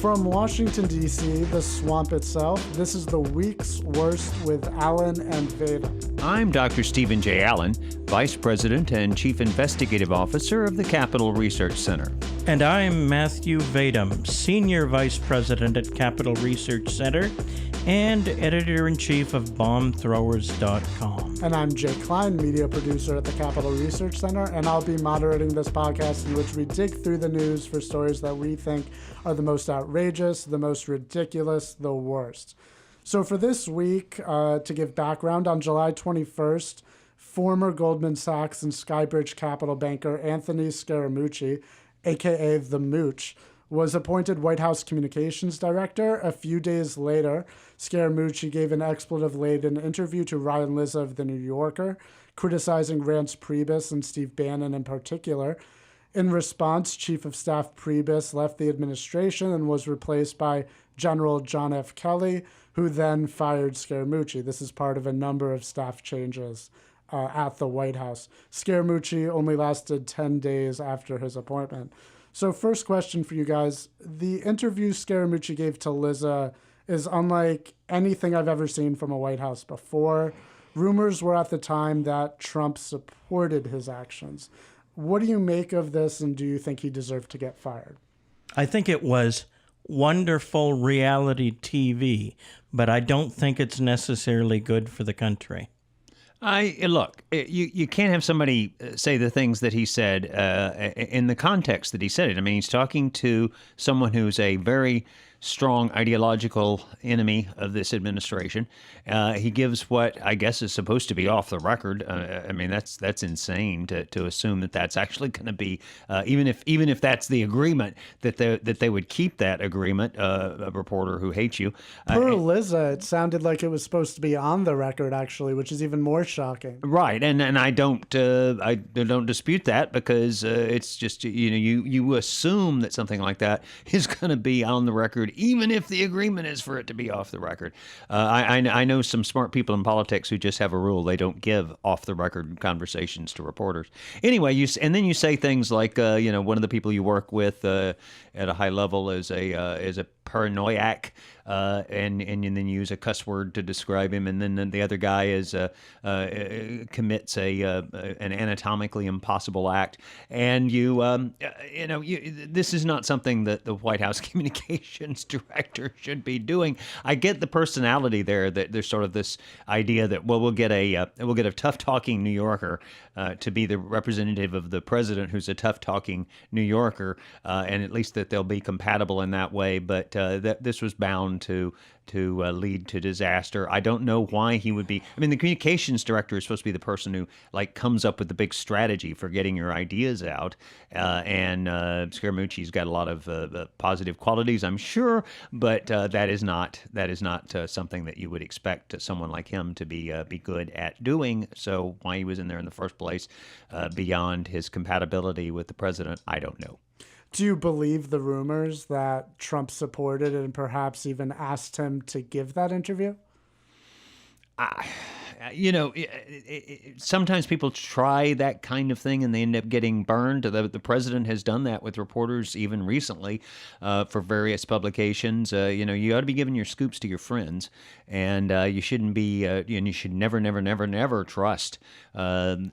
From Washington, D.C., the swamp itself, this is the week's worst with Allen and Vadum. I'm Dr. Stephen J. Allen, Vice President and Chief Investigative Officer of the Capitol Research Center. And I'm Matthew Vadum, Senior Vice President at Capitol Research Center and Editor-in-Chief of BombThrowers.com. And I'm Jay Klein, Media Producer at the Capitol Research Center, and I'll be moderating this podcast in which we dig through the news for stories that we think are the most outrageous, the most ridiculous, the worst. So for this week, to give background, on July 21st, former Goldman Sachs and Skybridge Capital banker Anthony Scaramucci, a.k.a. The Mooch, was appointed White House Communications Director. A few days later, Scaramucci gave an expletive-laden interview to Ryan Lizza of The New Yorker, criticizing Reince Priebus and Steve Bannon in particular. In response, Chief of Staff Priebus left the administration and was replaced by General John F. Kelly, who then fired Scaramucci. This is part of a number of staff changes at the White House. Scaramucci only lasted 10 days after his appointment. So first question for you guys. The interview Scaramucci gave to Lizza is unlike anything I've ever seen from a White House before. Rumors were at the time that Trump supported his actions. What do you make of this, and do you think he deserved to get fired? I think it was wonderful reality TV, but I don't think it's necessarily good for the country. Look, you can't have somebody say the things that he said in the context that he said it. I mean, he's talking to someone who's a very strong ideological enemy of this administration. He gives what I guess is supposed to be off the record. I mean, that's insane to assume that that's actually going to be even if that's the agreement that they would keep that agreement. A reporter who hates you. Per Lizza, it sounded like it was supposed to be on the record actually, which is even more shocking. Right, and I don't dispute that because it's just you assume that something like that is going to be on the record, even if the agreement is for it to be off the record. I know some smart people in politics who just have a rule: they don't give off-the-record conversations to reporters. Anyway, then you say things like, one of the people you work with at a high level is a paranoiac, and then you use a cuss word to describe him, and then the other guy commits an anatomically impossible act, and this is not something that the White House communications director should be doing. I get the personality there, that there's sort of this idea that we'll get a tough talking New Yorker to be the representative of the president, who's a tough talking New Yorker, and at least that they'll be compatible in that way. But that this was bound to lead to disaster. I don't know why he would be. I mean, the communications director is supposed to be the person who comes up with the big strategy for getting your ideas out. And Scaramucci's got a lot of positive qualities, I'm sure, but that is not something that you would expect someone like him to be good at doing. So why he was in there in the first place, beyond his compatibility with the president, I don't know. Do you believe the rumors that Trump supported and perhaps even asked him to give that interview? Sometimes people try that kind of thing and they end up getting burned. The president has done that with reporters even recently for various publications. You ought to be giving your scoops to your friends, and you shouldn't be. You should never trust the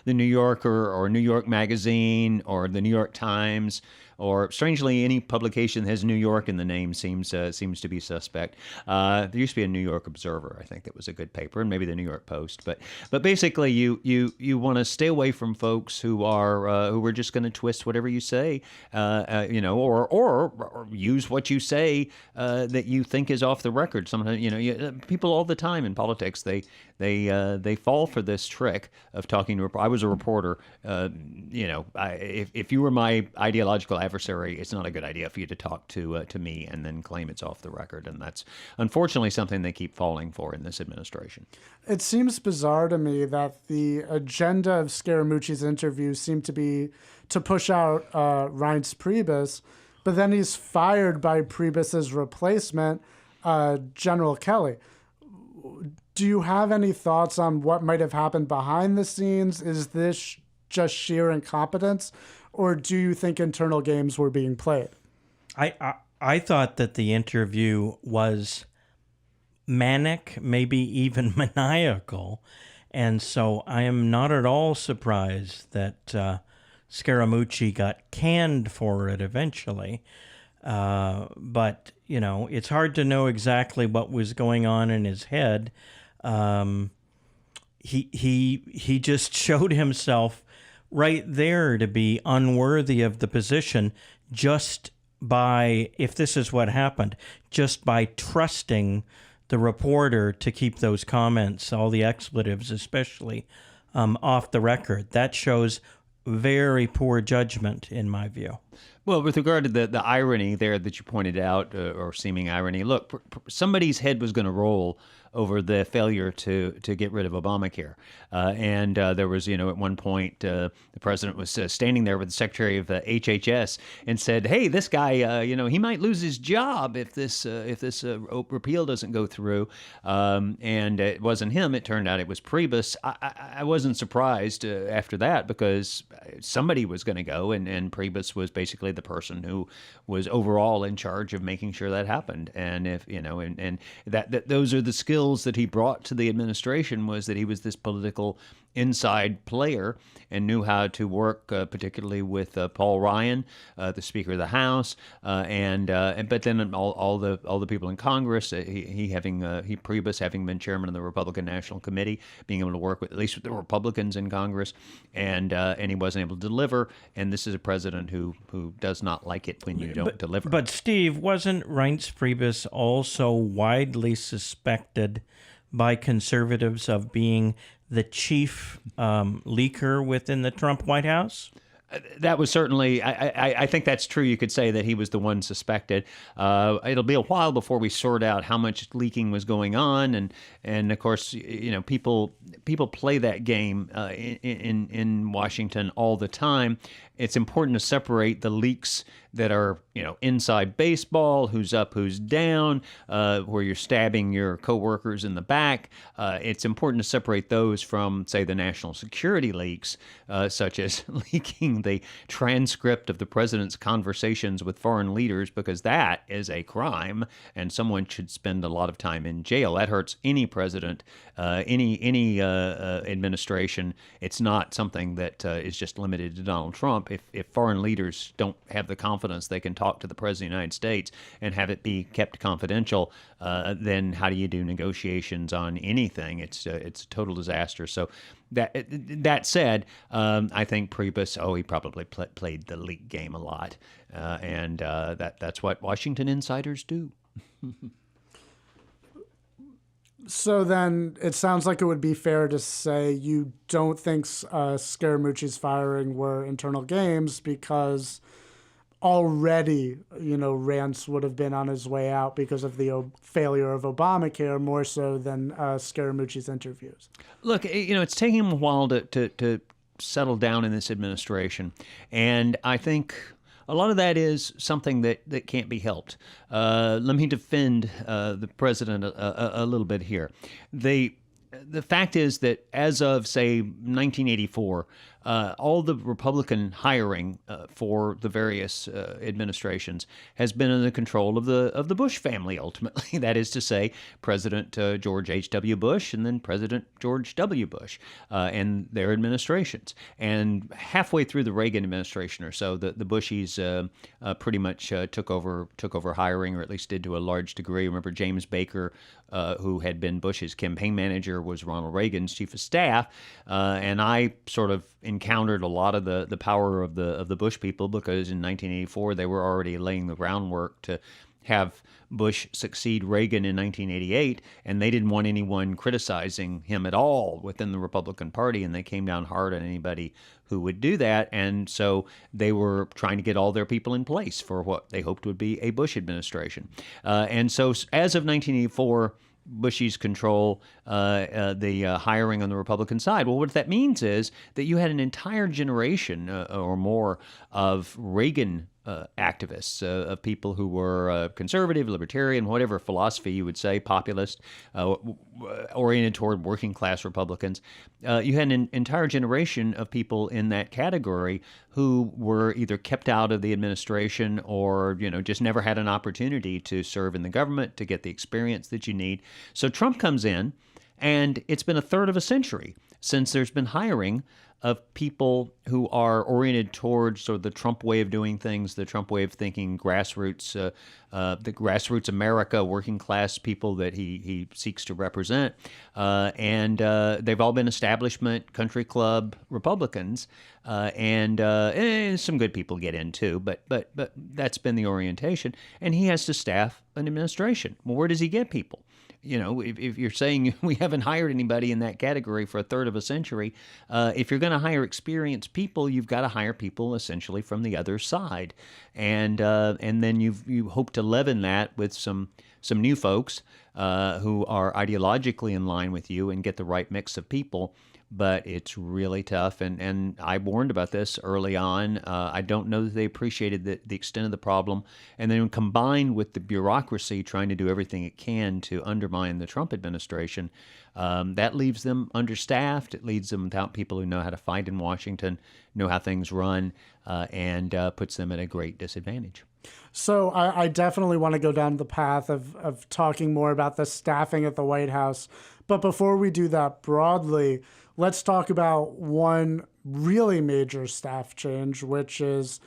New Yorker or New York Magazine or the New York Times. Or strangely, any publication that has New York in the name seems to be suspect. There used to be a New York Observer, I think, that was a good paper, and maybe the New York Post. But basically, you want to stay away from folks who are just going to twist whatever you say, or use what you say that you think is off the record. Sometimes, people all the time in politics they fall for this trick of talking to. I was a reporter. If you were my ideological adversary, it's not a good idea for you to talk to me and then claim it's off the record. And that's unfortunately something they keep falling for in this administration. It seems bizarre to me that the agenda of Scaramucci's interview seemed to be to push out Reince Priebus, but then he's fired by Priebus's replacement, General Kelly. Do you have any thoughts on what might have happened behind the scenes? Is this just sheer incompetence, or do you think internal games were being played? I thought that the interview was manic, maybe even maniacal, and so I am not at all surprised that Scaramucci got canned for it eventually. But it's hard to know exactly what was going on in his head. He just showed himself right there to be unworthy of the position just by, if this is what happened, just by trusting the reporter to keep those comments, all the expletives especially, off the record. That shows very poor judgment in my view. Well, with regard to the irony there that you pointed out, or seeming irony, look, somebody's head was going to roll over the failure to get rid of Obamacare. And there was, at one point, the president was standing there with the secretary of HHS and said, hey, this guy, he might lose his job if this repeal doesn't go through. And it wasn't him. It turned out it was Priebus. I wasn't surprised after that, because somebody was going to go, and Priebus was basically the person who was overall in charge of making sure that happened. And if, and that those are the skills that he brought to the administration, was that he was this political inside player and knew how to work, particularly with Paul Ryan, the Speaker of the House, but then all the people in Congress. Priebus, having been chairman of the Republican National Committee, being able to work with at least with the Republicans in Congress, and he wasn't able to deliver. And this is a president who does not like it when you don't deliver. But Steve, wasn't Reince Priebus also widely suspected by conservatives of being the chief leaker within the Trump White House? That was certainly, I think that's true. You could say that he was the one suspected. It'll be a while before we sort out how much leaking was going on, and of course, people play that game in Washington all the time. It's important to separate the leaks that are, inside baseball, who's up, who's down, where you're stabbing your coworkers in the back. It's important to separate those from, say, the national security leaks, such as leaking the transcript of the president's conversations with foreign leaders, because that is a crime, and someone should spend a lot of time in jail. That hurts any president, any administration. It's not something that is just limited to Donald Trump. If foreign leaders don't have the confidence they can talk to the President of the United States and have it be kept confidential, then how do you do negotiations on anything? It's a total disaster. So that said, I think Priebus, he probably played the leak game a lot, and that's what Washington insiders do. So then it sounds like it would be fair to say you don't think Scaramucci's firing were internal games, because already, Reince would have been on his way out because of the failure of Obamacare, more so than Scaramucci's interviews. Look, it's taking him a while to settle down in this administration, and I think a lot of that is something that can't be helped. Let me defend the president a little bit here. The fact is that as of, say, 1984, all the Republican hiring for the various administrations has been in the control of the Bush family, ultimately. That is to say, President George H.W. Bush and then President George W. Bush and their administrations. And halfway through the Reagan administration or so, the Bushies pretty much took over hiring, or at least did to a large degree. Remember, James Baker, who had been Bush's campaign manager, was Ronald Reagan's chief of staff, and I sort of encountered a lot of the power of the Bush people, because in 1984 they were already laying the groundwork to have Bush succeed Reagan in 1988, and they didn't want anyone criticizing him at all within the Republican Party, and they came down hard on anybody who would do that. And so they were trying to get all their people in place for what they hoped would be a Bush administration. And so as of 1984, Bushy's control the hiring on the Republican side. Well, what that means is that you had an entire generation or more of Reagan activists, of people who were conservative, libertarian, whatever philosophy you would say, populist, oriented toward working class Republicans. You had an entire generation of people in that category who were either kept out of the administration or, just never had an opportunity to serve in the government, to get the experience that you need. So Trump comes in, and it's been a third of a century since there's been hiring of people who are oriented towards sort of the Trump way of doing things, the Trump way of thinking, grassroots, the grassroots America, working class people that he seeks to represent. And they've all been establishment, country club Republicans, and some good people get in too, but that's been the orientation. And he has to staff an administration. Well, where does he get people? If you're saying we haven't hired anybody in that category for a third of a century, if you're going to hire experienced people, you've got to hire people essentially from the other side, and then you hope to leaven that with some new folks who are ideologically in line with you and get the right mix of people. But it's really tough, and I warned about this early on. I don't know that they appreciated the extent of the problem, and then combined with the bureaucracy trying to do everything it can to undermine the Trump administration, that leaves them understaffed. It leaves them without people who know how to fight in Washington, know how things run, and puts them at a great disadvantage. So I definitely want to go down the path of talking more about the staffing at the White House. But before we do that broadly, let's talk about one really major staff change, which is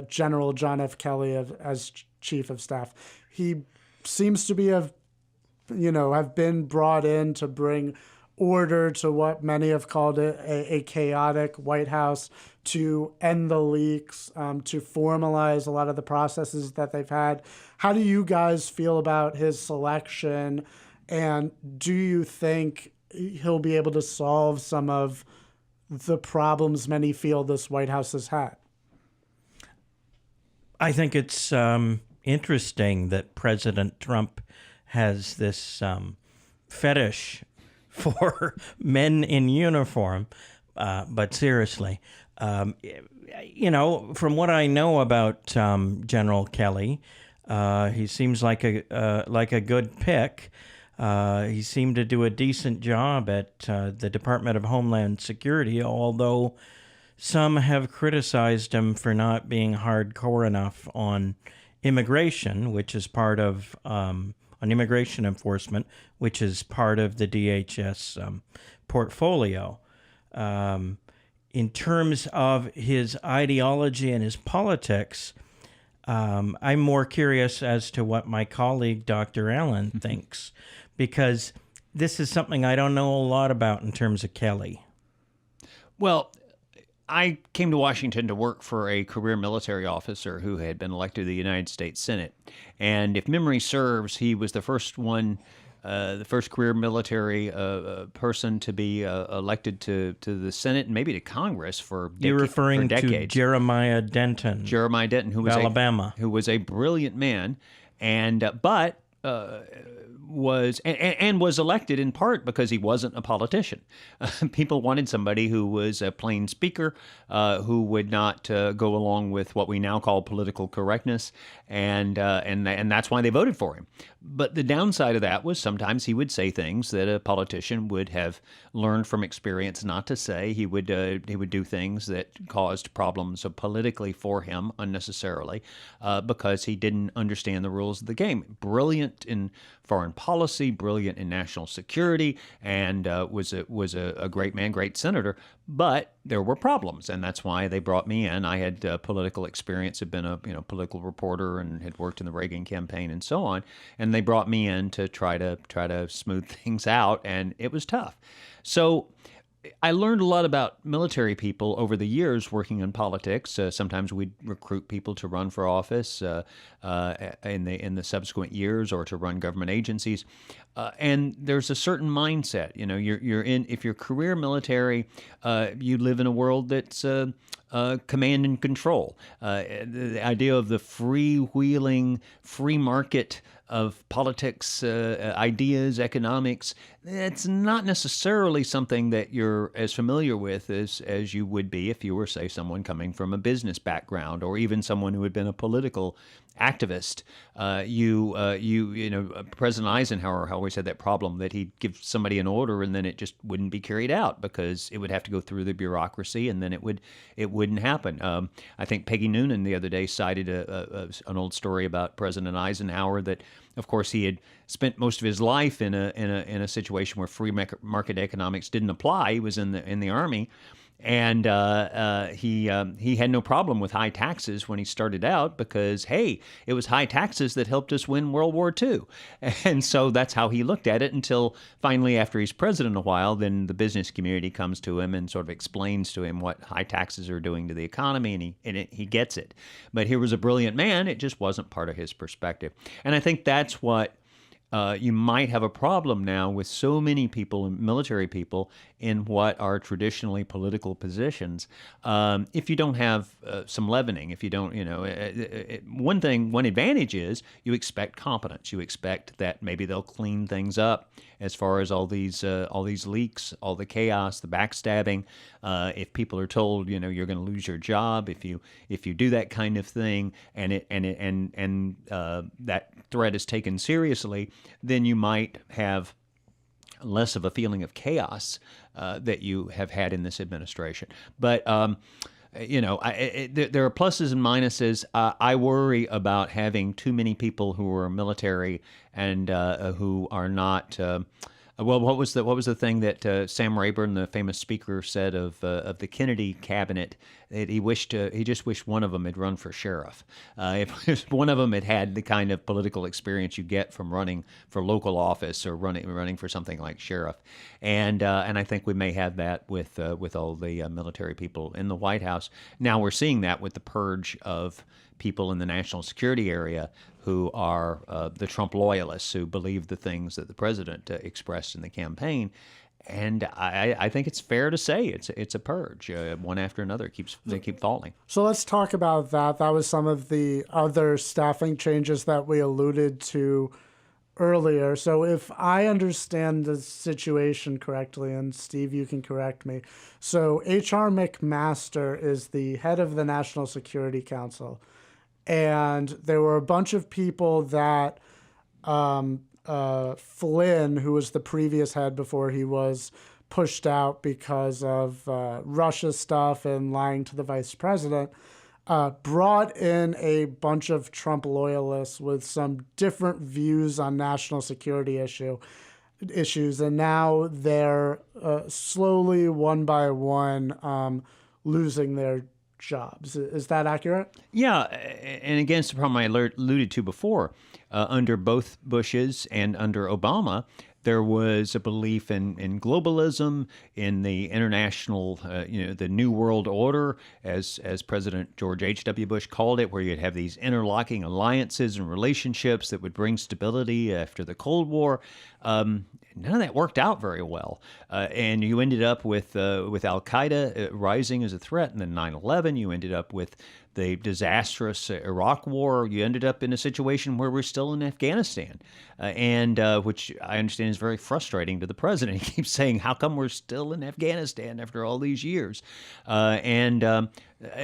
General John F. Kelly as Chief of Staff. He seems to have been brought in to bring order to what many have called it a chaotic White House, to end the leaks, to formalize a lot of the processes that they've had. How do you guys feel about his selection? And do you think he'll be able to solve some of the problems many feel this White House has had? I think it's interesting that President Trump has this fetish for men in uniform. But seriously, from what I know about General Kelly, he seems like a good pick. He seemed to do a decent job at the Department of Homeland Security, although some have criticized him for not being hardcore enough on immigration, which is part of on immigration enforcement, which is part of the DHS portfolio. In terms of his ideology and his politics, I'm more curious as to what my colleague, Dr. Allen, thinks, because this is something I don't know a lot about in terms of Kelly. Well, I came to Washington to work for a career military officer who had been elected to the United States Senate. And if memory serves, he was the first career military person to be elected to the Senate and maybe to Congress for decades. You're referring to Jeremiah Denton. Jeremiah Denton, who was Alabama, who was a brilliant man, and was elected in part because he wasn't a politician. People wanted somebody who was a plain speaker, who would not go along with what we now call political correctness, and that's why they voted for him. But the downside of that was sometimes he would say things that a politician would have learned from experience not to say. He would do things that caused problems politically for him unnecessarily, because he didn't understand the rules of the game. Brilliant in foreign policy, brilliant in national security, and was a great man, great senator. But there were problems, and that's why they brought me in. I had political experience, had been a political reporter, and had worked in the Reagan campaign and so on. And they brought me in to try to smooth things out, and it was tough. So I learned a lot about military people over the years working in politics. Sometimes we'd recruit people to run for office in the subsequent years, or to run government agencies. And there's a certain mindset. If you're career military, you live in a world that's command and control. The idea of the freewheeling, free market of politics, ideas, economics, it's not necessarily something that you're as familiar with as you would be if you were, say, someone coming from a business background or even someone who had been a political activist. President Eisenhower always had that problem that he'd give somebody an order and then it just wouldn't be carried out because it would have to go through the bureaucracy and then it wouldn't happen. I think Peggy Noonan the other day cited an old story about President Eisenhower that, of course, he had spent most of his life in a situation where free market economics didn't apply. He was in the Army. And he had no problem with high taxes when he started out because, hey, it was high taxes that helped us win World War II. And so that's how he looked at it until finally, after he's president a while, then the business community comes to him and sort of explains to him what high taxes are doing to the economy, and he gets it. But here was a brilliant man. It just wasn't part of his perspective. And I think that's what you might have a problem now with so many people, military people, in what are traditionally political positions. If you don't have some leavening, if you don't, one advantage is you expect competence. You expect that maybe they'll clean things up as far as all these leaks, all the chaos, the backstabbing. If people are told, you're going to lose your job if you do that kind of thing, and that threat is taken seriously, then you might have less of a feeling of chaos that you have had in this administration. But there are pluses and minuses. I worry about having too many people who are military and who are not. What was the thing that Sam Rayburn, the famous speaker, said of the Kennedy cabinet? That he just wished one of them had run for sheriff. If one of them had had the kind of political experience you get from running for local office or running for something like sheriff, and I think we may have that with all the military people in the White House. Now we're seeing that with the purge of people in the national security area who are the Trump loyalists who believe the things that the president expressed in the campaign. And I think it's fair to say it's a purge. One after another they keep falling. So let's talk about that. That was some of the other staffing changes that we alluded to earlier. So if I understand the situation correctly, and Steve, you can correct me. So H.R. McMaster is the head of the National Security Council. And there were a bunch of people that Flynn, who was the previous head before he was pushed out because of Russia stuff and lying to the vice president, brought in a bunch of Trump loyalists with some different views on national security issues. And now they're slowly, one by one, losing their jobs. Is that accurate? Yeah, and again, it's the problem I alluded to before. Under both Bushes and under Obama, there was a belief in globalism, in the international, the New World Order, as President George H.W. Bush called it, where you'd have these interlocking alliances and relationships that would bring stability after the Cold War. None of that worked out very well, and you ended up with Al-Qaeda rising as a threat, and then 9/11. You ended up with the disastrous Iraq War. You ended up in a situation where we're still in Afghanistan, and which I understand is very frustrating to the president. He keeps saying, "How come we're still in Afghanistan after all these years?"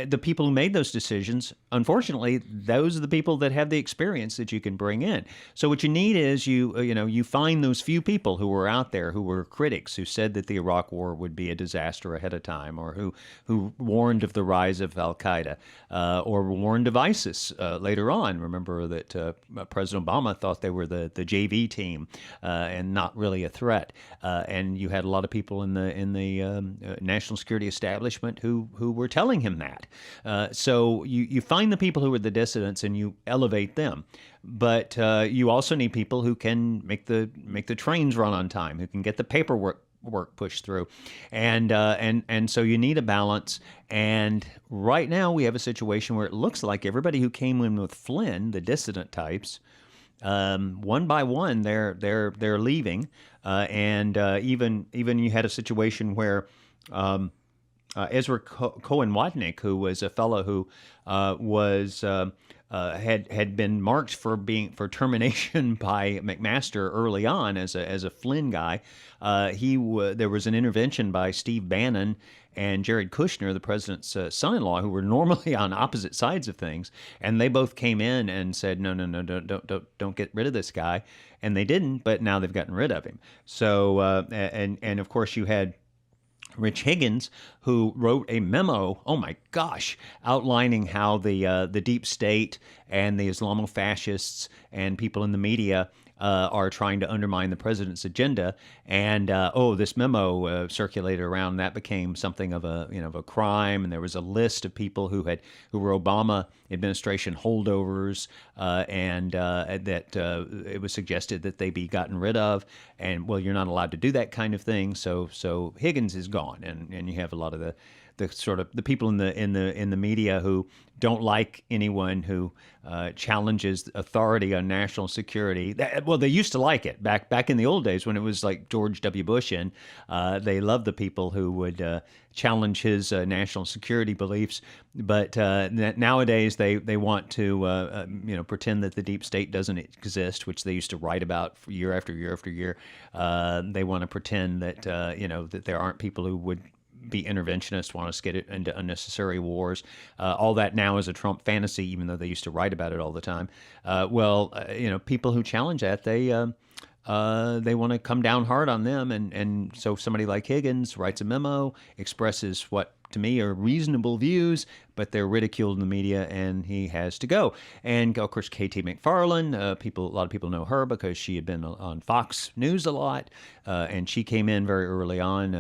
The people who made those decisions, unfortunately, those are the people that have the experience that you can bring in. So what you need is you find those few people who were out there who were critics, who said that the Iraq War would be a disaster ahead of time, or who warned of the rise of Al-Qaeda, or warned of ISIS later on. Remember that President Obama thought they were the JV team and not really a threat. And you had a lot of people in the national security establishment who were telling him that. So you find the people who are the dissidents and you elevate them. But you also need people who can make the trains run on time, who can get the paperwork pushed through, and so you need a balance. And right now we have a situation where it looks like everybody who came in with Flynn, the dissident types, one by one they're leaving, and even you had a situation where Ezra Cohen-Watnick, who was a fellow who was had been marked for termination by McMaster early on as a Flynn guy. There was an intervention by Steve Bannon and Jared Kushner, the president's son-in-law, who were normally on opposite sides of things, and they both came in and said, no, don't get rid of this guy, and they didn't, but now they've gotten rid of him. So and of course you had Rich Higgins, who wrote a memo, oh my gosh, outlining how the deep state and the Islamofascists and people in the media are trying to undermine the president's agenda. And this memo circulated around. That became something of a crime. And there was a list of people who were Obama administration holdovers, and that it was suggested that they be gotten rid of. And well, you're not allowed to do that kind of thing. So Higgins is gone, and you have a lot of the sort of the people in the media who don't like anyone who challenges authority on national security. They used to like it back in the old days when it was like George W. Bush in. They loved the people who would challenge his national security beliefs. But nowadays they want to pretend that the deep state doesn't exist, which they used to write about for year after year after year. They want to pretend that that there aren't people who would be interventionists, want us to get into unnecessary wars. All that now is a Trump fantasy, even though they used to write about it all the time. People who challenge that, they want to come down hard on them. And so somebody like Higgins writes a memo, expresses what to me are reasonable views, but they're ridiculed in the media, and he has to go. And of course, K.T. McFarland, a lot of people know her because she had been on Fox News a lot, and she came in very early on.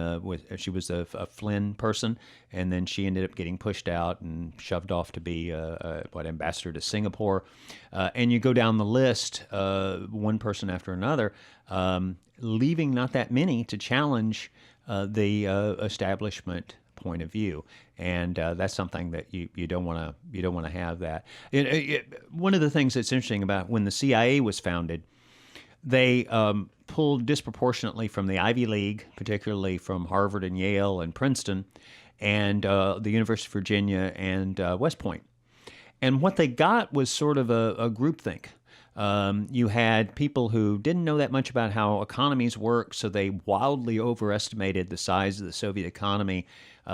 She was a Flynn person, and then she ended up getting pushed out and shoved off to be ambassador to Singapore. And you go down the list, one person after another, leaving not that many to challenge the establishment point of view, and that's something that you don't want to have that. One of the things that's interesting about when the CIA was founded, they pulled disproportionately from the Ivy League, particularly from Harvard and Yale and Princeton, and the University of Virginia and West Point. And what they got was sort of a groupthink. You had people who didn't know that much about how economies work, so they wildly overestimated the size of the Soviet economy.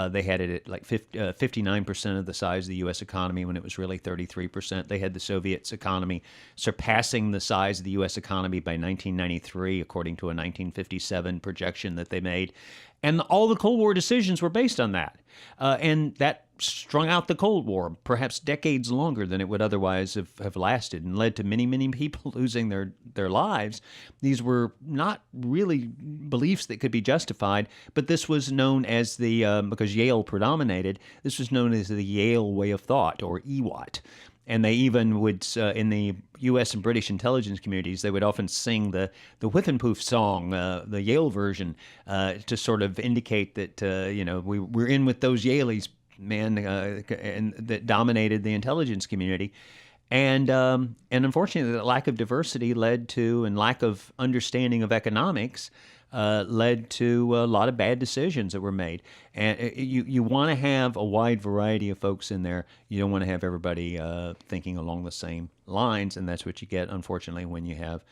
They had it at like 59% of the size of the U.S. economy when it was really 33%. They had the Soviets' economy surpassing the size of the U.S. economy by 1993, according to a 1957 projection that they made. And all the Cold War decisions were based on that. And that strung out the Cold War, perhaps decades longer than it would otherwise have lasted, and led to many, many people losing their lives. These were not really beliefs that could be justified, but this was known as because Yale predominated, this was known as the Yale way of thought, or EWAT. And they even would, in the U.S. and British intelligence communities, they would often sing the Whiffenpoof song, the Yale version, to sort of indicate that, we're in with those Yaleys, man, and that dominated the intelligence community. And unfortunately, the lack of diversity led to, and lack of understanding of economics, led to a lot of bad decisions that were made. And you want to have a wide variety of folks in there. You don't want to have everybody thinking along the same lines, and that's what you get, unfortunately, when you have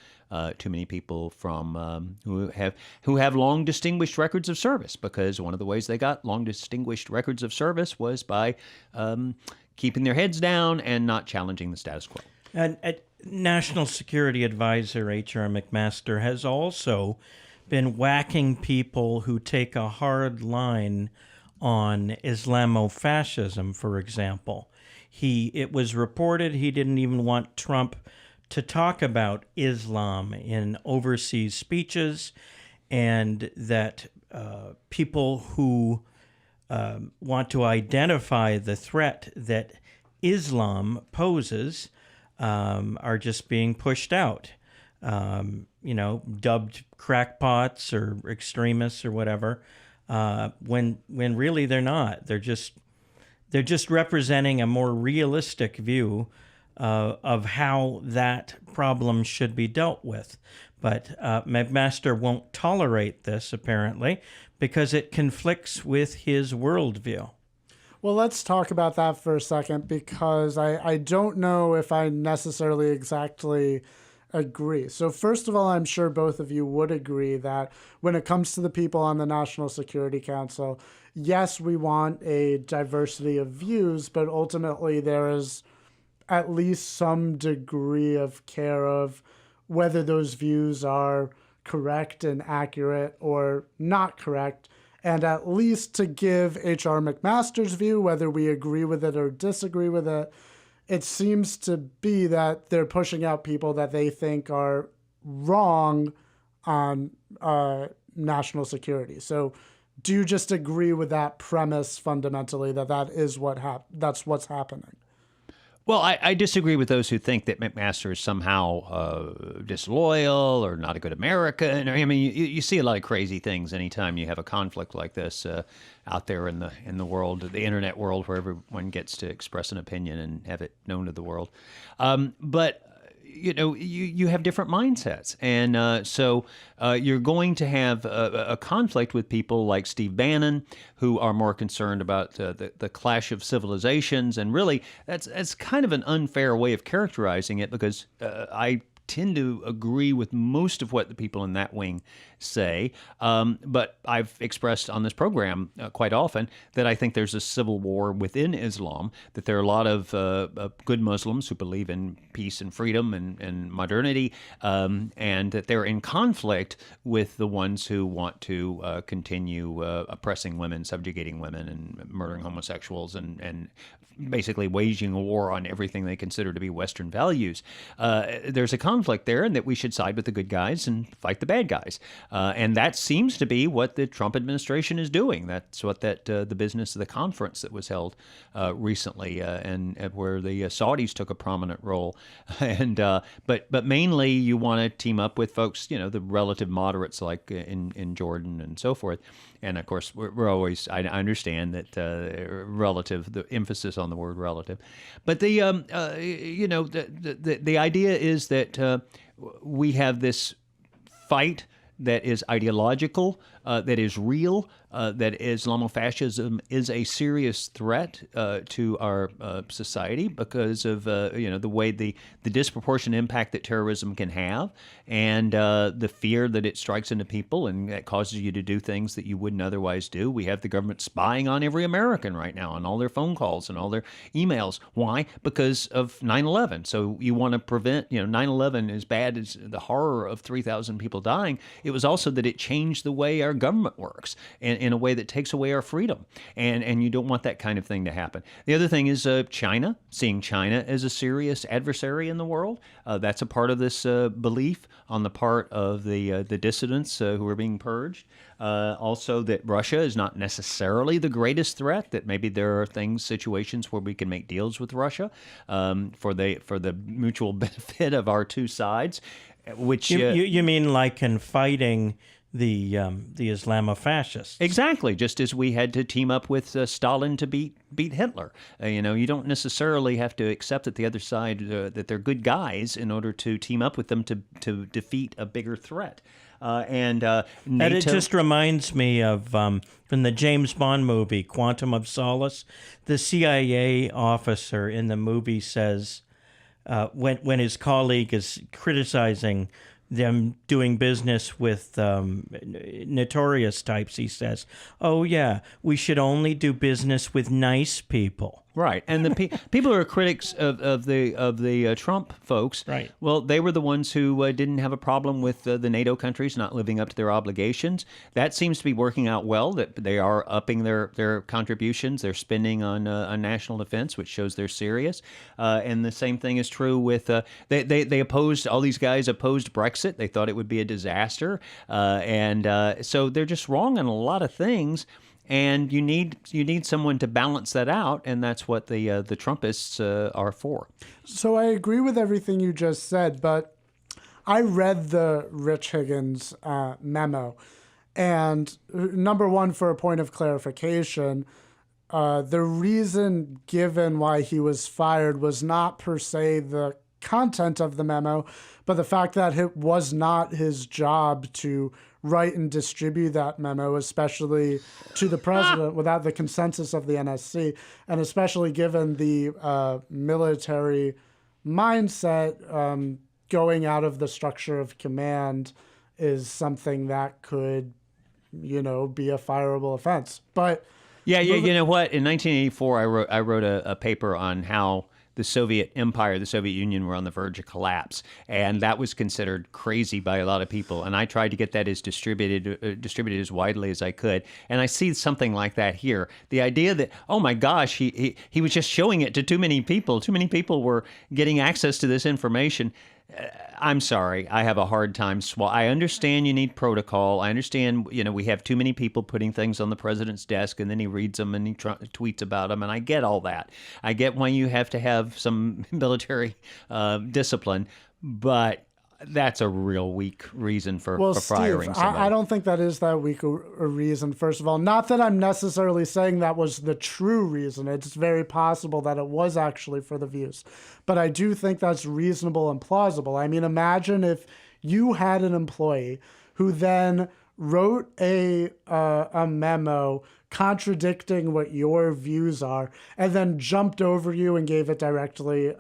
too many people from who have long distinguished records of service. Because one of the ways they got long distinguished records of service was by keeping their heads down and not challenging the status quo. And National Security Advisor H.R. McMaster has also been whacking people who take a hard line on Islamofascism, for example. It was reported he didn't even want Trump to talk about Islam in overseas speeches, and that people who want to identify the threat that Islam poses are just being pushed out. Dubbed crackpots or extremists or whatever, when really they're not. They're just representing a more realistic view of how that problem should be dealt with. But McMaster won't tolerate this, apparently, because it conflicts with his worldview. Well, let's talk about that for a second, because I don't know if I necessarily exactly agree. So first of all, I'm sure both of you would agree that when it comes to the people on the National Security Council, yes, we want a diversity of views, but ultimately there is at least some degree of care of whether those views are correct and accurate or not correct. And at least to give H.R. McMaster's view, whether we agree with it or disagree with it, it seems to be that they're pushing out people that they think are wrong on national security. So do you just agree with that premise fundamentally, that is that's what's happening? Well, I disagree with those who think that McMaster is somehow disloyal or not a good American. I mean, you see a lot of crazy things anytime you have a conflict like this out there in the world, the internet world, where everyone gets to express an opinion and have it known to the world. But you have different mindsets, and so you're going to have a conflict with people like Steve Bannon, who are more concerned about the clash of civilizations, and really that's kind of an unfair way of characterizing it, because I tend to agree with most of what the people in that wing say, but I've expressed on this program quite often that I think there's a civil war within Islam, that there are a lot of good Muslims who believe in peace and freedom and modernity, and that they're in conflict with the ones who want to continue oppressing women, subjugating women, and murdering homosexuals, and basically waging a war on everything they consider to be Western values. There's a conflict there, and that we should side with the good guys and fight the bad guys. And that seems to be what the Trump administration is doing. That's what the business of the conference that was held recently, and where the Saudis took a prominent role. And but mainly you want to team up with folks, the relative moderates like in Jordan and so forth. And of course, we're always, I understand that relative, the emphasis on the word relative, but the idea is that we have this fight that is ideological, that is real, that Islamofascism is a serious threat to our society because of the way the disproportionate impact that terrorism can have, and the fear that it strikes into people, and that causes you to do things that you wouldn't otherwise do. We have the government spying on every American right now, on all their phone calls and all their emails. Why? Because of 9/11. So you want to prevent, 9/11, as bad as the horror of 3,000 people dying, it was also that it changed the way our government works, and in a way that takes away our freedom. And you don't want that kind of thing to happen. The other thing is China, seeing China as a serious adversary in the world. That's a part of this belief on the part of the dissidents who are being purged. Also that Russia is not necessarily the greatest threat, that maybe there are situations where we can make deals with Russia for the mutual benefit of our two sides. Which you mean like in fighting the Islamofascists? Exactly, just as we had to team up with Stalin to beat Hitler. You don't necessarily have to accept that the other side that they're good guys in order to team up with them to defeat a bigger threat. NATO... And it just reminds me of from the James Bond movie Quantum of Solace. The CIA officer in the movie says, when his colleague is criticizing them doing business with notorious types, he says, "Oh yeah, we should only do business with nice people." Right, and the people who are critics of the Trump folks, right? Well, they were the ones who didn't have a problem with the NATO countries not living up to their obligations. That seems to be working out well. That they are upping their contributions, their spending on national defense, which shows they're serious. And the same thing is true with they opposed, all these guys opposed Brexit. They thought it would be a disaster, and so they're just wrong on a lot of things. And you need someone to balance that out, and that's what the Trumpists are for. So I agree with everything you just said, but I read the Rich Higgins memo, and number one, for a point of clarification, the reason given why he was fired was not per se the content of the memo, but the fact that it was not his job to write and distribute that memo, especially to the president without the consensus of the NSC, and especially given the military mindset, going out of the structure of command is something that could, be a fireable offense. But yeah, you know what? In 1984, I wrote a paper on how the Soviet Empire, the Soviet Union, were on the verge of collapse, and that was considered crazy by a lot of people. And I tried to get that as distributed as widely as I could. And I see something like that here. The idea that, oh my gosh, he was just showing it to too many people. Too many people were getting access to this information. I'm sorry. I have a hard time. I understand you need protocol. I understand, we have too many people putting things on the president's desk and then he reads them and he tweets about them. And I get all that. I get why you have to have some military discipline, but that's a real weak reason for firing somebody. I don't think that is that weak a reason, first of all. Not that I'm necessarily saying that was the true reason. It's very possible that it was actually for the views. But I do think that's reasonable and plausible. I mean, imagine if you had an employee who then wrote a memo contradicting what your views are and then jumped over you and gave it directly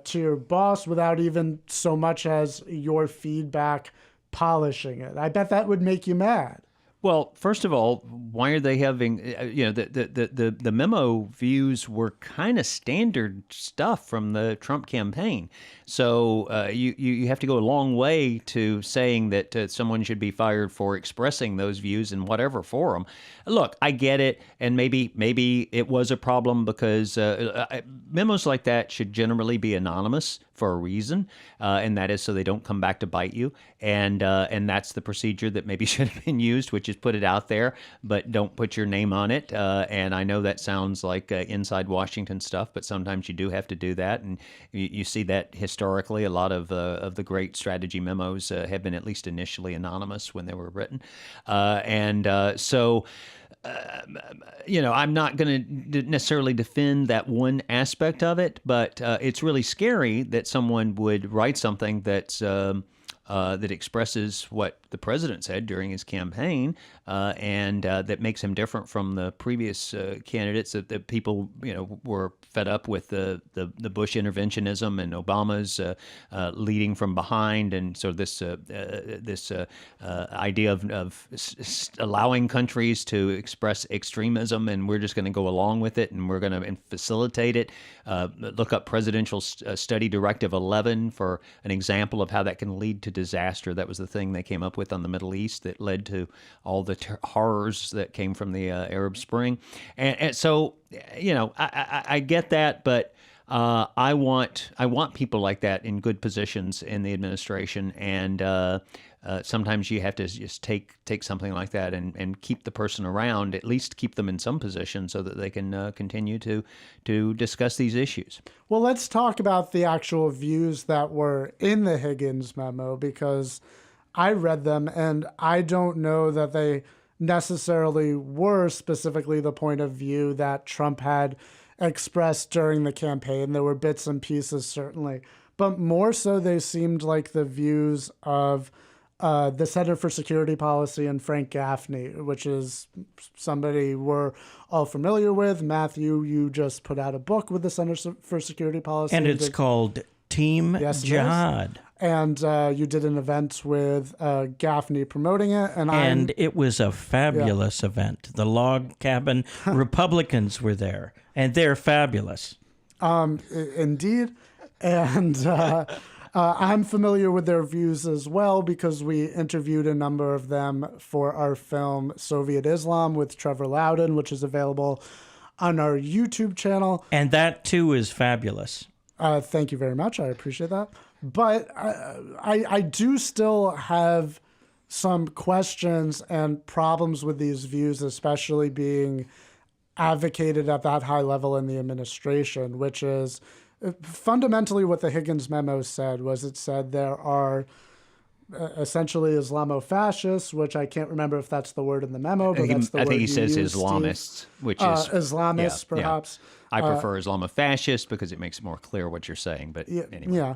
to your boss without even so much as your feedback polishing it. I bet that would make you mad. Well, first of all, why are they having, the memo views were kind of standard stuff from the Trump campaign. So you have to go a long way to saying that someone should be fired for expressing those views in whatever forum. Look, I get it, and maybe it was a problem because memos like that should generally be anonymous for a reason, and that is so they don't come back to bite you. And that's the procedure that maybe should have been used, which is put it out there, but don't put your name on it. And I know that sounds like inside Washington stuff, but sometimes you do have to do that. And you see that historically, a lot of the great strategy memos have been at least initially anonymous when they were written. So I'm not going to necessarily defend that one aspect of it, but it's really scary that someone would write something that's that expresses what the president said during his campaign, and that makes him different from the previous candidates. That people, were fed up with the Bush interventionism and Obama's leading from behind, and so this idea of allowing countries to express extremism, and we're just going to go along with it, and we're going to facilitate it. Look up Presidential Study Directive 11 for an example of how that can lead to disaster. That was the thing they came up with on the Middle East that led to all the horrors that came from the Arab Spring. And so, I get that, but I want people like that in good positions in the administration, and sometimes you have to just take something like that and keep the person around, at least keep them in some position so that they can continue to discuss these issues. Well, let's talk about the actual views that were in the Higgins memo, because I read them and I don't know that they necessarily were specifically the point of view that Trump had expressed during the campaign. There were bits and pieces, certainly, but more so they seemed like the views of the Center for Security Policy and Frank Gaffney, which is somebody we're all familiar with. Matthew, you just put out a book with the Center for Security Policy. And it's called Team Jihad. And you did an event with Gaffney promoting it. And it was a fabulous event. The Log Cabin Republicans were there, and they're fabulous. Indeed. And I'm familiar with their views as well because we interviewed a number of them for our film Soviet Islam with Trevor Loudon, which is available on our YouTube channel. And that, too, is fabulous. Thank you very much. I appreciate that. But I do still have some questions and problems with these views, especially being advocated at that high level in the administration, which is fundamentally what the Higgins memo said. Was it said there are essentially Islamofascists, which I can't remember if that's the word in the memo, but that's the word I think he you says used, Islamists, Steve. which is Islamists, perhaps. I prefer Islamofascist because it makes it more clear what you're saying. But anyway,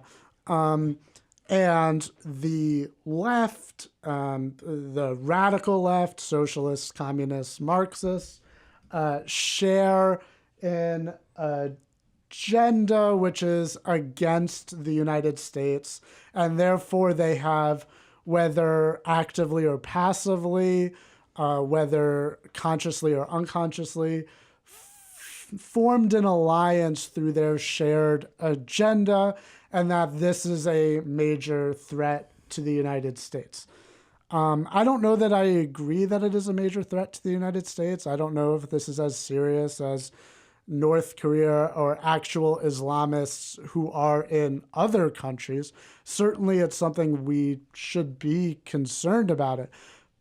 and the left, the radical left, socialists, communists, Marxists, share an agenda which is against the United States, and therefore they have, whether actively or passively, whether consciously or unconsciously, formed an alliance through their shared agenda, and that this is a major threat to the United States. I don't know that I agree that it is a major threat to the United States. I don't know if this is as serious as North Korea or actual Islamists who are in other countries. Certainly it's something we should be concerned about it.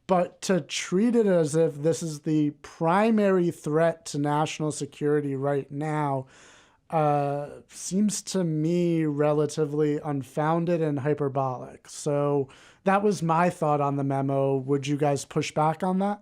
But to treat it as if this is the primary threat to national security right now seems to me relatively unfounded and hyperbolic. So that was my thought on the memo. Would you guys push back on that?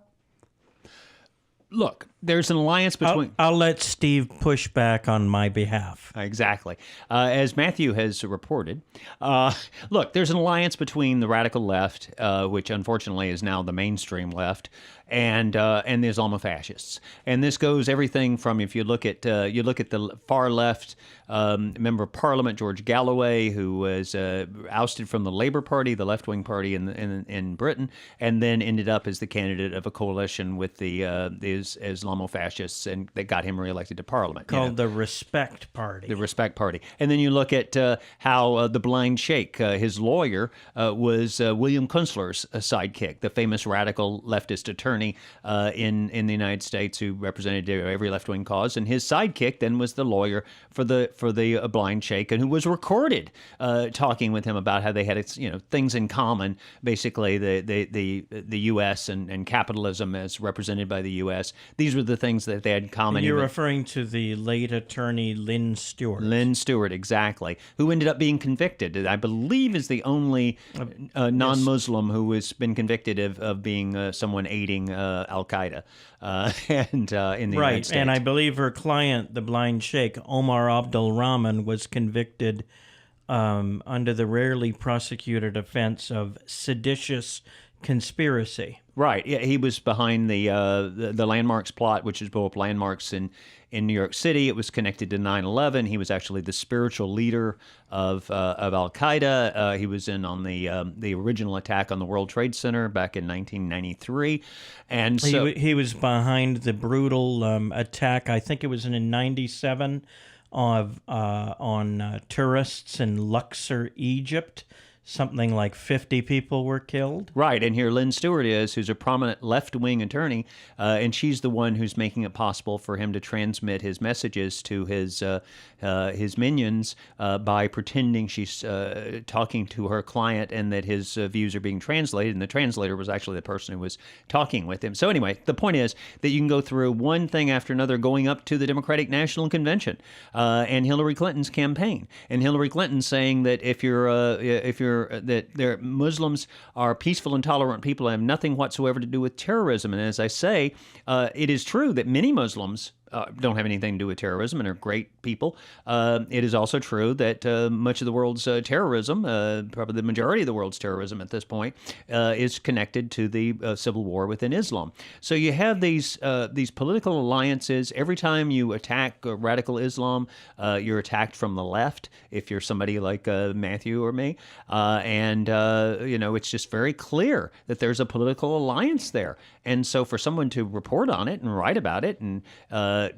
Look, there's an alliance between... I'll let Steve push back on my behalf. Exactly. As Matthew has reported, look, there's an alliance between the radical left, which unfortunately is now the mainstream left, and the Islamofascists. And this goes everything from, if you look at the far left, member of Parliament George Galloway, who was ousted from the Labour Party, the left-wing party in Britain, and then ended up as the candidate of a coalition with the Islamofascists, and they got him reelected to Parliament. Called the Respect Party. The Respect Party. And then you look at how the blind sheikh, his lawyer, was William Kunstler's sidekick, the famous radical leftist attorney in the United States who represented every left-wing cause. And his sidekick then was the lawyer for the blind sheikh, and who was recorded talking with him about how they had things in common, basically the U.S. and capitalism as represented by the U.S. These were the things that they had in common. You're referring to the late attorney Lynn Stewart. Lynn Stewart, exactly, who ended up being convicted. I believe is the only non-Muslim who has been convicted of being someone aiding Al-Qaeda in the United States. And I believe her client, the blind sheikh, Omar Abdul Rahman, was convicted under the rarely prosecuted offense of seditious conspiracy. Right. Yeah, he was behind the landmarks plot, which is blew up landmarks in New York City. It was connected to 9/11. He was actually the spiritual leader of Al-Qaeda. He was in on the original attack on the World Trade Center back in 1993. And so he was behind the brutal attack, I think it was in 97, on tourists in Luxor, Egypt. Something like 50 people were killed. Right, and here Lynn Stewart is, who's a prominent left-wing attorney, and she's the one who's making it possible for him to transmit his messages to his minions by pretending she's talking to her client and that his views are being translated, and the translator was actually the person who was talking with him. So anyway, the point is that you can go through one thing after another going up to the Democratic National Convention and Hillary Clinton's campaign, and Hillary Clinton saying that if that Muslims are peaceful and tolerant people and have nothing whatsoever to do with terrorism. And as I say, it is true that many Muslims don't have anything to do with terrorism and are great people. It is also true that much of the world's terrorism, probably the majority of the world's terrorism at this point, is connected to the civil war within Islam. So you have these political alliances. Every time you attack radical Islam, you're attacked from the left, if you're somebody like Matthew or me. It's just very clear that there's a political alliance there. And so for someone to report on it and write about it and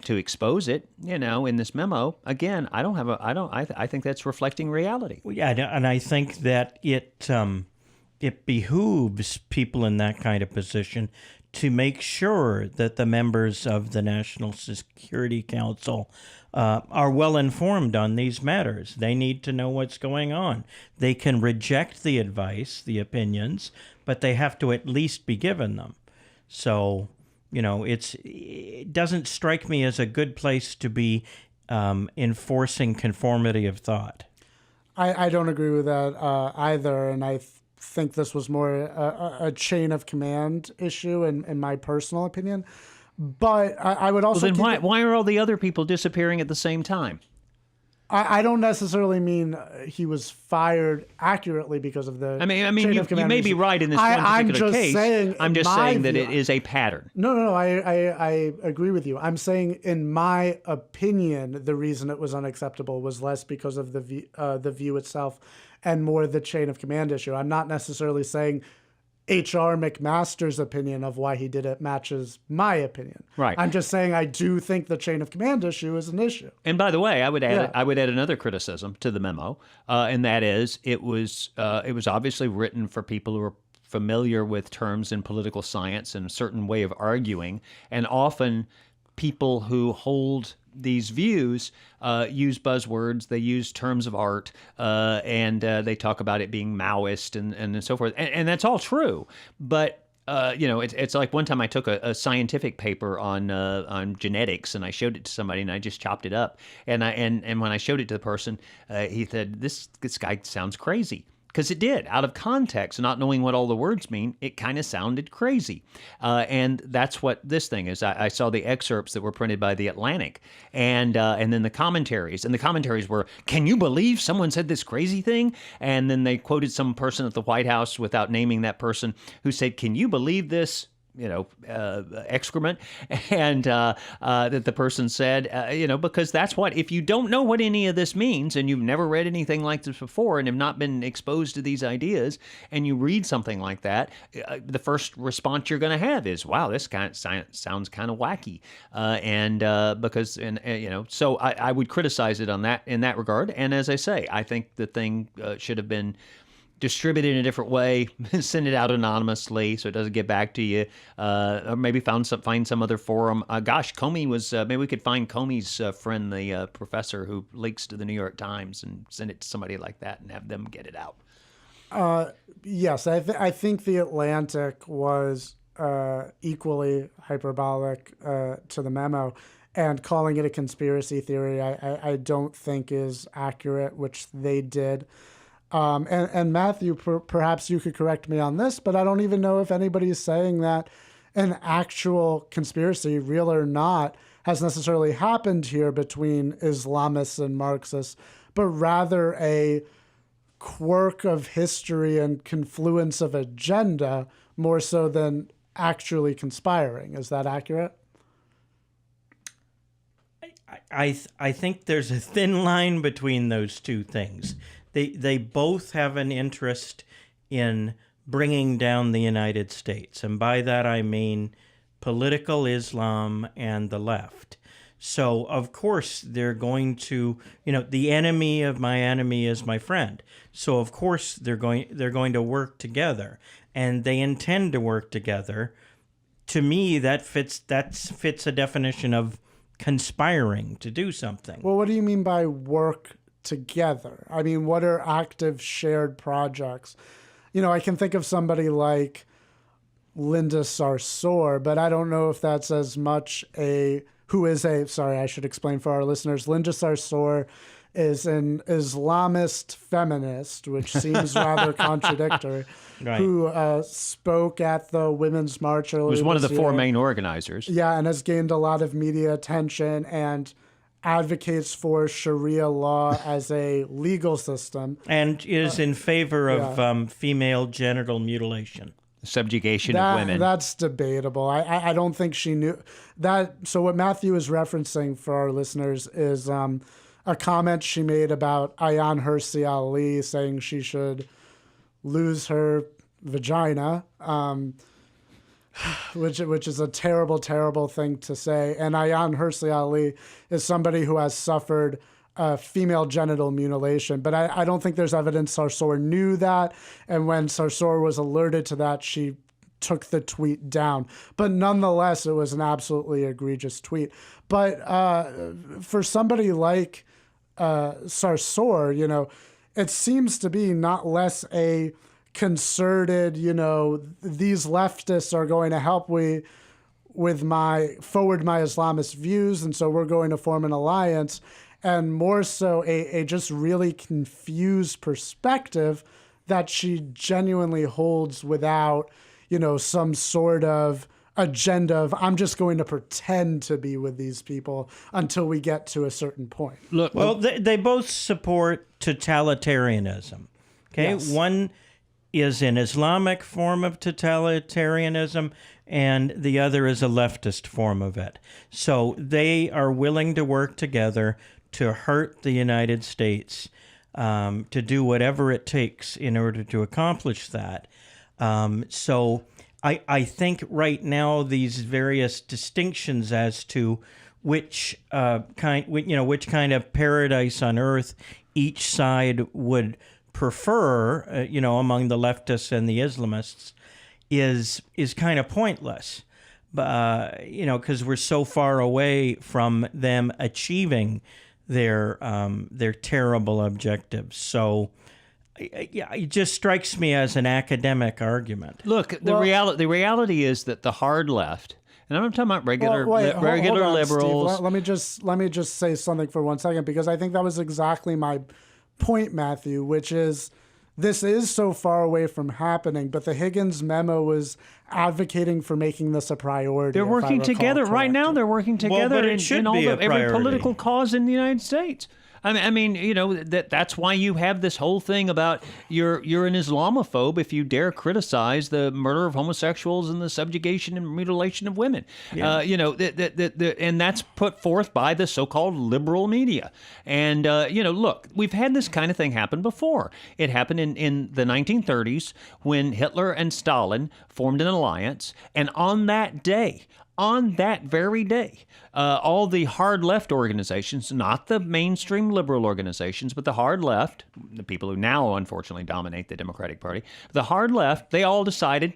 to expose it, in this memo, again, I think that's reflecting reality. Well, yeah, and I think that it behooves people in that kind of position to make sure that the members of the National Security Council are well informed on these matters. They need to know what's going on. They can reject the advice, the opinions, but they have to at least be given them. So, it doesn't strike me as a good place to be enforcing conformity of thought. I don't agree with that either, and I think this was more a chain of command issue, in my personal opinion. But I would also. Well, then why are all the other people disappearing at the same time? I don't necessarily mean he was fired accurately because of the. I mean, you may be right in this one particular case. I'm just saying that it is a pattern. No. I agree with you. I'm saying, in my opinion, the reason it was unacceptable was less because of the view itself, and more the chain of command issue. I'm not necessarily saying H.R. McMaster's opinion of why he did it matches my opinion. Right. I'm just saying I do think the chain of command issue is an issue. And by the way, I would add another criticism to the memo, and that is it was obviously written for people who are familiar with terms in political science and a certain way of arguing, and often people who hold these views use buzzwords, they use terms of art, and they talk about it being Maoist and so forth. And that's all true. But, it's like one time I took a scientific paper on genetics, and I showed it to somebody, and I just chopped it up. And when I showed it to the person, he said, this guy sounds crazy. Because it did, out of context, not knowing what all the words mean, it kind of sounded crazy. And that's what this thing is. I saw the excerpts that were printed by The Atlantic, and then the commentaries. And the commentaries were, can you believe someone said this crazy thing? And then they quoted some person at the White House without naming that person who said, can you believe this? Excrement, and that the person said, because that's what, if you don't know what any of this means and you've never read anything like this before and have not been exposed to these ideas, and you read something like that, the first response you're going to have is, wow, this kind of sounds kind of wacky. So I would criticize it in that regard. And as I say, I think the thing should have been distribute it in a different way, send it out anonymously so it doesn't get back to you, or maybe find some other forum. Comey was, maybe we could find Comey's friend, the professor who leaks to the New York Times, and send it to somebody like that and have them get it out. Yes, I think The Atlantic was equally hyperbolic to the memo, and calling it a conspiracy theory I don't think is accurate, which they did. And Matthew, perhaps you could correct me on this, but I don't even know if anybody is saying that an actual conspiracy, real or not, has necessarily happened here between Islamists and Marxists, but rather a quirk of history and confluence of agenda more so than actually conspiring. Is that accurate? I think there's a thin line between those two things. They both have an interest in bringing down the United States. And by that I mean political Islam and the left. So, of course, they're going to, the enemy of my enemy is my friend. So, of course, they're going to work together. And they intend to work together. To me, that fits a definition of conspiring to do something. Well, what do you mean by work together? I mean, what are active shared projects? I can think of somebody like Linda Sarsour, but I don't know if that's as much sorry, I should explain for our listeners. Linda Sarsour is an Islamist feminist, which seems rather contradictory, right, who spoke at the Women's March earlier. Was one of the four main organizers. Yeah, and has gained a lot of media attention and advocates for Sharia law as a legal system. And is in favor of female genital mutilation. Subjugation of women. That's debatable. I don't think she knew that. So what Matthew is referencing for our listeners is a comment she made about Ayaan Hirsi Ali saying she should lose her vagina, which is a terrible, terrible thing to say. And Ayaan Hirsi Ali is somebody who has suffered female genital mutilation. But I don't think there's evidence Sarsour knew that. And when Sarsour was alerted to that, she took the tweet down. But nonetheless, it was an absolutely egregious tweet. But for somebody like Sarsour, it seems to be not less a concerted, these leftists are going to help forward my Islamist views, and so we're going to form an alliance, and more so a just really confused perspective that she genuinely holds without, some sort of agenda of I'm just going to pretend to be with these people until we get to a certain point. Well, they both support totalitarianism. Okay, Yes. One is an Islamic form of totalitarianism, and the other is a leftist form of it. So they are willing to work together to hurt the United States, to do whatever it takes in order to accomplish that. So I think right now these various distinctions as to which kind of paradise on earth each side would prefer, among the leftists and the Islamists, is kind of pointless, because we're so far away from them achieving their terrible objectives. So, it just strikes me as an academic argument. Look, the reality is that the hard left, and I'm not talking about regular hold on, liberals. Steve. Let me just say something for 1 second, because I think that was exactly my point, Matthew, which is this is so far away from happening, but the Higgins memo was advocating for making this a priority. They're working together right now. They're working together but it should in be a every priority. political cause in the United States. I mean, that's why you have this whole thing about you're an Islamophobe if you dare criticize the murder of homosexuals and the subjugation and mutilation of women. Yeah. And that's put forth by the so-called liberal media. And look, we've had this kind of thing happen before. It happened in the 1930s when Hitler and Stalin formed an alliance, and on that very day, all the hard left organizations, not the mainstream liberal organizations, but the hard left, the people who now unfortunately dominate the Democratic Party, the hard left, they all decided,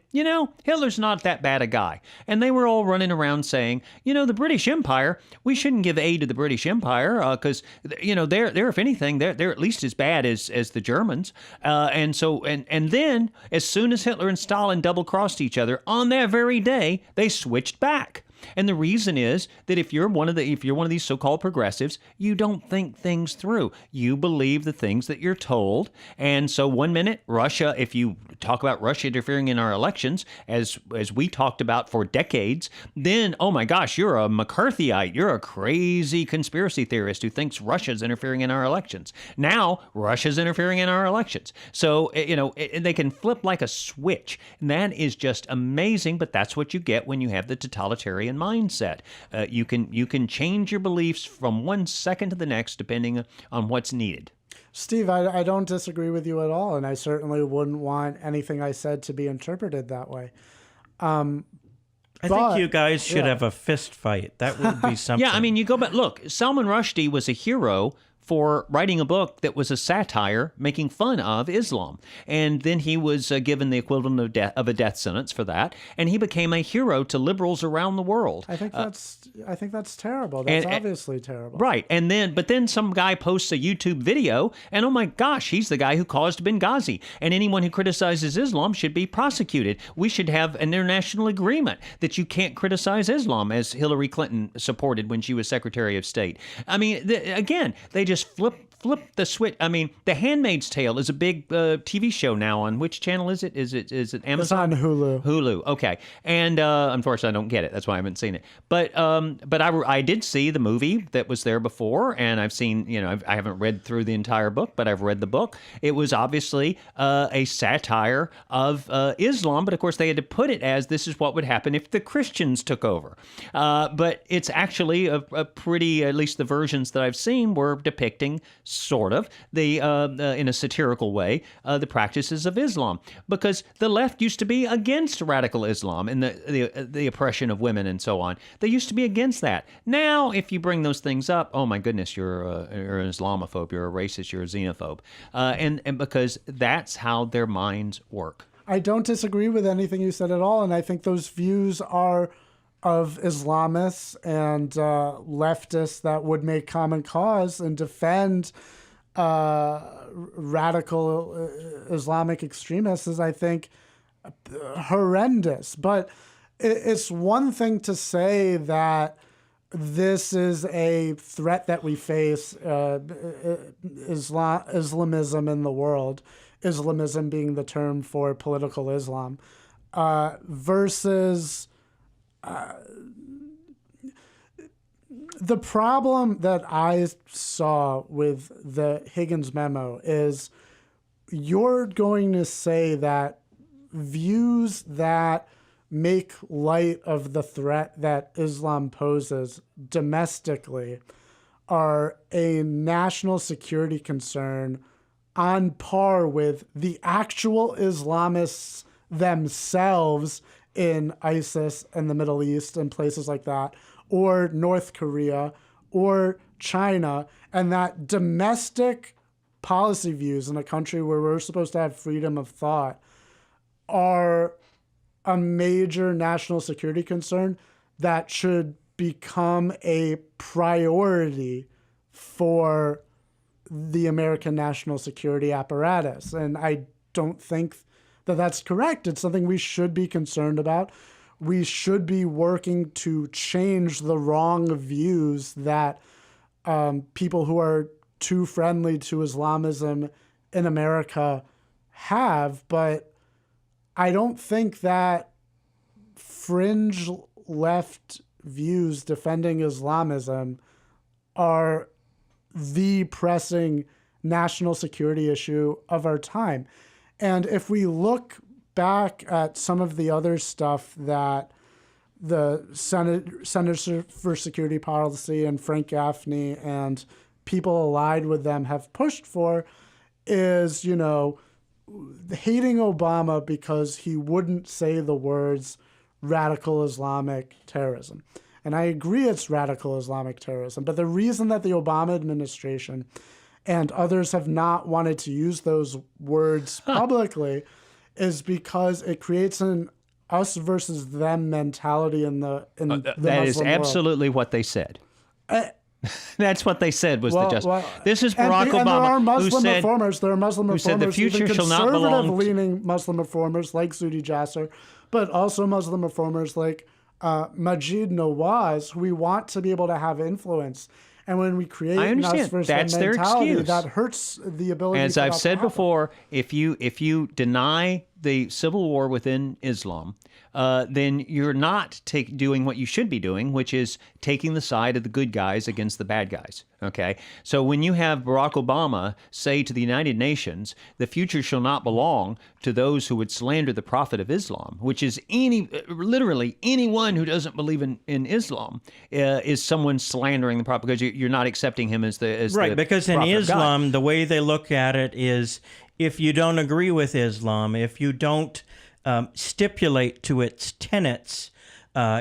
Hitler's not that bad a guy. And they were all running around saying, the British Empire, we shouldn't give aid to the British Empire because, they're, if anything, they're at least as bad as the Germans. And then as soon as Hitler and Stalin double-crossed each other, on that very day, they switched back. And the reason is that if you're one of these so-called progressives, you don't think things through. You believe the things that you're told. And so 1 minute, Russia, if you talk about Russia interfering in our elections, as we talked about for decades, then, oh my gosh, you're a McCarthyite. You're a crazy conspiracy theorist who thinks Russia's interfering in our elections. Now, Russia's interfering in our elections. So, they can flip like a switch. And that is just amazing, but that's what you get when you have the totalitarian mindset. You can change your beliefs from 1 second to the next depending on what's needed. Steve, I don't disagree with you at all, and I certainly wouldn't want anything I said to be interpreted that way. I think you guys should have a fist fight. That would be something. Yeah, I mean, you go back. Look, Salman Rushdie was a hero for writing a book that was a satire making fun of Islam. And then he was given the equivalent of a death sentence for that. And he became a hero to liberals around the world. I think that's terrible. That's obviously terrible. Right. But then some guy posts a YouTube video, and oh my gosh, he's the guy who caused Benghazi. And anyone who criticizes Islam should be prosecuted. We should have an international agreement that you can't criticize Islam, as Hillary Clinton supported when she was Secretary of State. I mean, they just flip the switch. I mean, The Handmaid's Tale is a big TV show now on which channel is it? Is it Amazon? It's on Hulu. Hulu, okay. And unfortunately, I don't get it. That's why I haven't seen it. But I did see the movie that was there before, and I've seen, I haven't read through the entire book, but I've read the book. It was obviously a satire of Islam, but of course they had to put it as this is what would happen if the Christians took over. But it's actually a pretty, at least the versions that I've seen were depicting sort of in a satirical way the practices of Islam, because the left used to be against radical Islam and the oppression of women and so on. They used to be against that. Now, if you bring those things up, oh my goodness, you're an Islamophobe, you're a racist, you're a xenophobe, and because that's how their minds work. I don't disagree with anything you said at all, and I think those views are of Islamists and leftists that would make common cause and defend radical Islamic extremists is, I think, horrendous. But it's one thing to say that this is a threat that we face, Islamism in the world. Islamism being the term for political Islam, versus the problem that I saw with the Higgins memo is you're going to say that views that make light of the threat that Islam poses domestically are a national security concern on par with the actual Islamists themselves in ISIS and the Middle East and places like that, or North Korea, or China, and that domestic policy views in a country where we're supposed to have freedom of thought are a major national security concern that should become a priority for the American national security apparatus. And I don't think that that's correct. It's something we should be concerned about. We should be working to change the wrong views that people who are too friendly to Islamism in America have. But I don't think that fringe left views defending Islamism are the pressing national security issue of our time. And if we look back at some of the other stuff that the Center for Security Policy and Frank Gaffney and people allied with them have pushed for is, you know, hating Obama because he wouldn't say the words radical Islamic terrorism. And I agree it's radical Islamic terrorism. But the reason that the Obama administration and others have not wanted to use those words publicly is because it creates an us versus them mentality in the that Muslim is absolutely world. What they said. That's what they said was the justice. Well, this is Barack Obama, there are Muslim who said, reformers. There are Muslim who reformers, said the future even shall not belong to... conservative-leaning Muslim reformers like Zuhdi Jasser, but also Muslim reformers like Majid Nawaz, who we want to be able to have influence. And when we create an us versus That's them their mentality, excuse. that hurts the ability. As for I've that to said happen. before, if you deny the civil war within Islam, then you're not doing what you should be doing, which is taking the side of the good guys against the bad guys. Okay? So when you have Barack Obama say to the United Nations, the future shall not belong to those who would slander the prophet of Islam, which is literally anyone who doesn't believe in Islam is someone slandering the prophet, because you're not accepting him as the right, because in Islam, the way they look at it is, if you don't agree with Islam, if you don't stipulate to its tenets,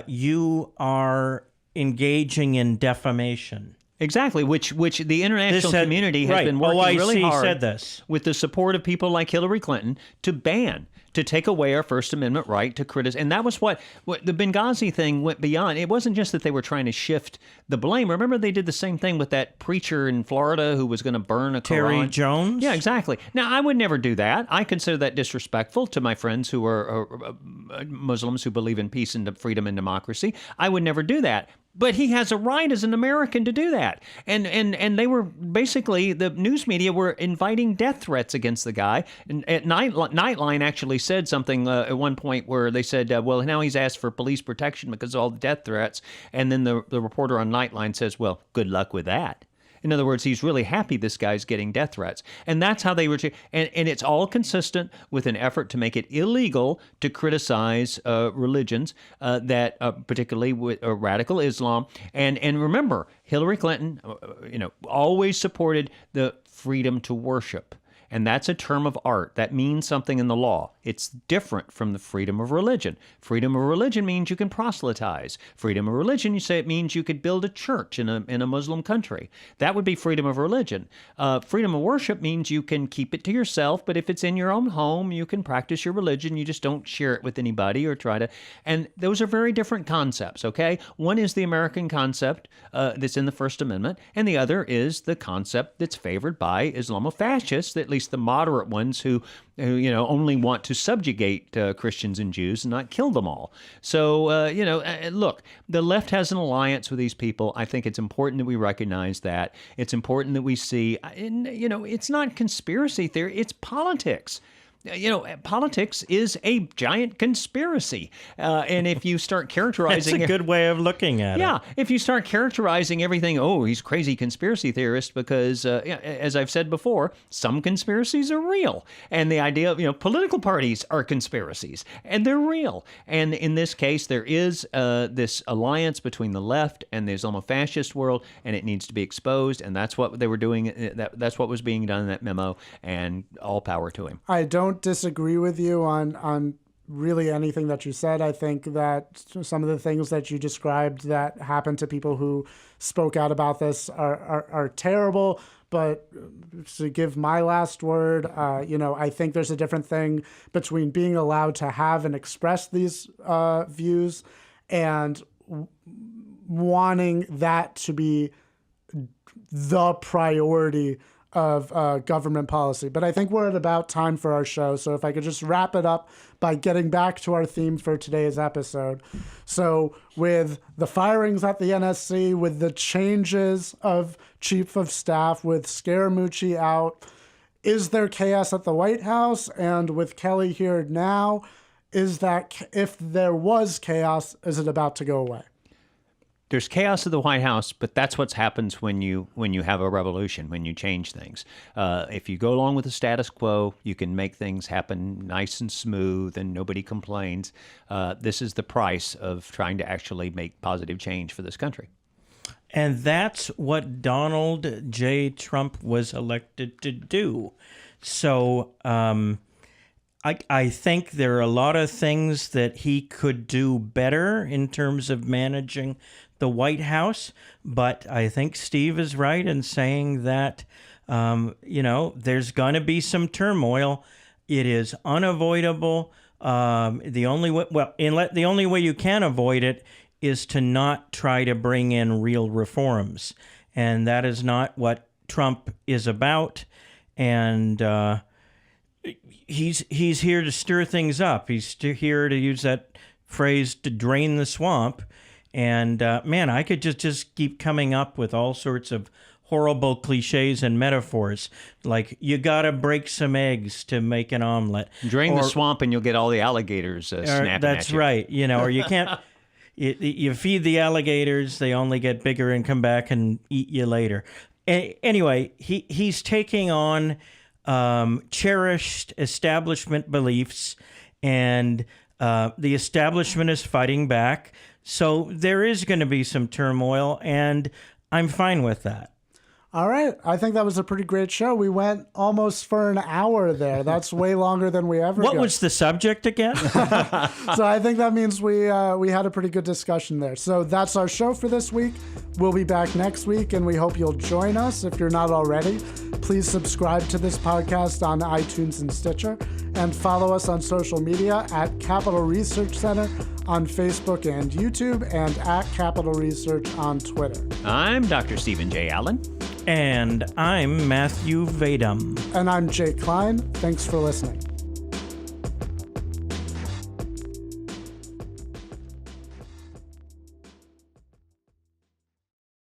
you are engaging in defamation. Exactly, which the international community has been working really hard with the support of people like Hillary Clinton to take away our First Amendment right to criticize. And that was what the Benghazi thing went beyond. It wasn't just that they were trying to shift the blame. Remember, they did the same thing with that preacher in Florida who was going to burn a Quran. Terry Jones? Yeah, exactly. Now, I would never do that. I consider that disrespectful to my friends who are Muslims who believe in peace and freedom and democracy. I would never do that. But he has a right as an American to do that. And they were basically, the news media were inviting death threats against the guy. And Nightline actually said something at one point where they said, well, now he's asked for police protection because of all the death threats. And then the reporter on Nightline says, well, good luck with that. In other words, he's really happy this guy's getting death threats. And that's how they were. And it's all consistent with an effort to make it illegal to criticize religions, that particularly with radical Islam. And remember, Hillary Clinton, always supported the freedom to worship. And that's a term of art. That means something in the law. It's different from the freedom of religion. Freedom of religion means you can proselytize. Freedom of religion, you say it means you could build a church in a Muslim country. That would be freedom of religion. Freedom of worship means you can keep it to yourself, but if it's in your own home, you can practice your religion. You just don't share it with anybody or try to. And those are very different concepts, okay? One is the American concept that's in the First Amendment, and the other is the concept that's favored by Islamofascists, at least least the moderate ones who only want to subjugate Christians and Jews and not kill them all. So, look, the left has an alliance with these people. I think it's important that we recognize that. It's important that we see, it's not conspiracy theory, it's politics. Politics is a giant conspiracy. And if you start characterizing... That's a good way of looking at it. Yeah. If you start characterizing everything, oh, he's crazy conspiracy theorist, because, as I've said before, some conspiracies are real. And the idea of, political parties are conspiracies, and they're real. And in this case, there is this alliance between the left and the Islamofascist world, and it needs to be exposed. And that's what they were doing. That's what was being done in that memo, and all power to him. I don't disagree with you on really anything that you said. I think that some of the things that you described that happened to people who spoke out about this are terrible. But to give my last word, I think there's a different thing between being allowed to have and express these views and wanting that to be the priority of government policy. But I think we're at about time for our show. So if I could just wrap it up by getting back to our theme for today's episode. So with the firings at the NSC, with the changes of chief of staff, with Scaramucci out, is there chaos at the White House? And with Kelly here now, is that if there was chaos, is it about to go away? There's chaos at the White House, but that's what happens when you have a revolution, when you change things. If you go along with the status quo, you can make things happen nice and smooth and nobody complains. This is the price of trying to actually make positive change for this country. And that's what Donald J. Trump was elected to do. So I think there are a lot of things that he could do better in terms of managing the White House, but I think Steve is right in saying that, there's going to be some turmoil. It is unavoidable. The only way you can avoid it is to not try to bring in real reforms, and that is not what Trump is about. And he's here to stir things up. He's here to use that phrase, to drain the swamp. And I could just keep coming up with all sorts of horrible cliches and metaphors, like you gotta break some eggs to make an omelet. Drain the swamp and you'll get all the alligators snapping at you. That's right. Or you can't. You feed the alligators, they only get bigger and come back and eat you later. Anyway, he's taking on cherished establishment beliefs, and the establishment is fighting back. So there is going to be some turmoil, and I'm fine with that. All right. I think that was a pretty great show. We went almost for an hour there. That's way longer than we ever What go. was the subject again? So I think that means we had a pretty good discussion there. So that's our show for this week. We'll be back next week, and we hope you'll join us. If you're not already, please subscribe to this podcast on iTunes and Stitcher, and follow us on social media at Capital Research Center on Facebook and YouTube, and at Capital Research on Twitter. I'm Dr. Stephen J. Allen. And I'm Matthew Vadum. And I'm Jake Klein. Thanks for listening.